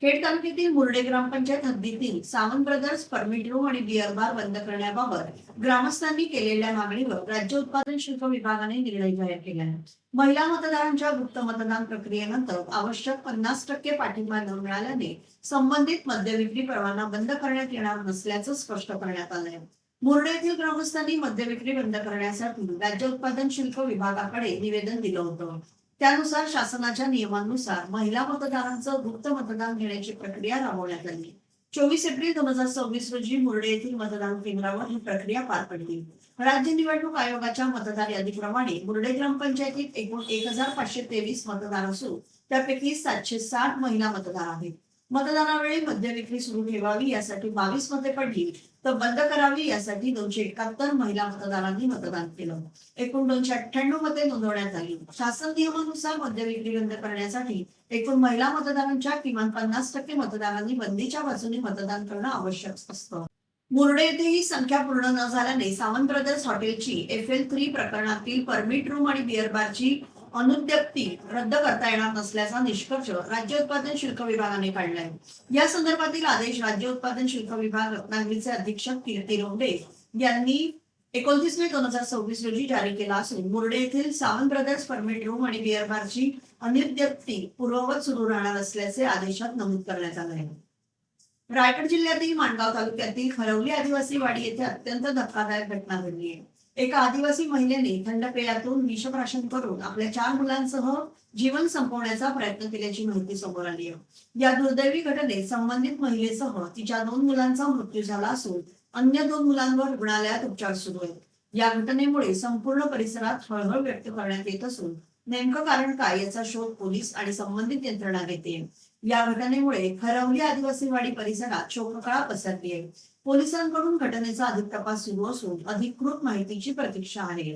खेड तालुक्यातील मुर्डे ग्रामपंचायत हद्दीतील Sawant brothers permit room आणि बिअर बार बंद करण्याबाबत ग्रामस्थांनी केलेल्या मागणीवर राज्य उत्पादन शुल्क विभागाने निर्णय जाहीर केला आहे. महिला मतदारांच्या गुप्त मतदान प्रक्रियेनंतर आवश्यक 50% पाठिंबा न मिळाल्याने संबंधित मद्य विक्री परवाना बंद करण्यात येणार नसल्याचं स्पष्ट करण्यात आलंय. मुर्डे येथील ग्रामस्थांनी मद्य विक्री बंद करण्यासाठी राज्य उत्पादन शुल्क विभागाकडे निवेदन दिलं होतं. त्यानुसार शासनाच्या नियमानुसार महिला मतदारांचं गुप्त मतदान घेण्याची प्रक्रिया राबवण्यात आली. 24 एप्रिल 2026 रोजी मुर्डे येथील मतदान केंद्रावर ही प्रक्रिया पार पडली. राज्य निवडणूक आयोगाच्या मतदार यादीप्रमाणे मुर्डे ग्रामपंचायतीत एकूण 1523 मतदार असून त्यापैकी 760 महिला मतदार आहेत. मतदानावेळी मद्य विक्री सुरू ठेवावी यासाठी 22 मते पडली तर बंद करावी यासाठी 271 महिला मतदारांनी मतदान केलं. एकूण 298 मते नोंदवण्यात आली. शासन नियमानुसार मद्य विक्री बंद करण्यासाठी एकूण महिला मतदारांच्या किमान 50% मतदारांनी बंदीच्या बाजूने मतदान करणं आवश्यक असतं. मुर्डे येथे ही संख्या पूर्ण न झाल्याने सावंत ब्रदर्स हॉटेलची FL3 प्रकरणातील परमिट रूम आणि बिअर बारची अनुज्ञप्ती रद्द करता येणार नसल्याचा निष्कर्ष राज्य उत्पादन शुल्क विभागाने काढलाय. या संदर्भातील आदेश राज्य उत्पादन शुल्क विभाग रत्नागिरीचे अधीक्षक कीर्ती रोंडे यांनी 29 मे 2026 रोजी जारी केला असून मुर्डे येथील सावंत ब्रदर्स परमिट रूम आणि बिअर बारची अनुज्ञप्ती पूर्ववत सुरू राहणार असल्याचे आदेशात नमूद करण्यात आले आहे. रायगड जिल्ह्यातील माणगाव तालुक्यातील खरवली आदिवासी वाडी येथे अत्यंत धक्कादायक घटना घडली आहे. एका आदिवासी महिलेने थंड पेयातून विषप्राशन करून आपल्या 4 मुलांसह जीवन संपवण्याचा प्रयत्न केल्याची माहिती समोर आली आहे. या दुर्दैवी घटनेत संबंधित महिलेसह तिच्या 2 मुलांचा मृत्यू झाला असून अन्य 2 मुलांवर रुग्णालयात उपचार सुरू आहेत. या घटनेमुळे संपूर्ण परिसरात हळहळ व्यक्त करण्यात येत असून नेमकं कारण काय याचा शोध पोलीस आणि संबंधित यंत्रणा घेते. या घटनेमुळे खरवली आदिवासी वाडी परिसरात शोककळा पसरली आहे. पोलिसांकडून घटनेचा अधिक तपास सुरू असून अधिकृत माहितीची प्रतीक्षा आहे.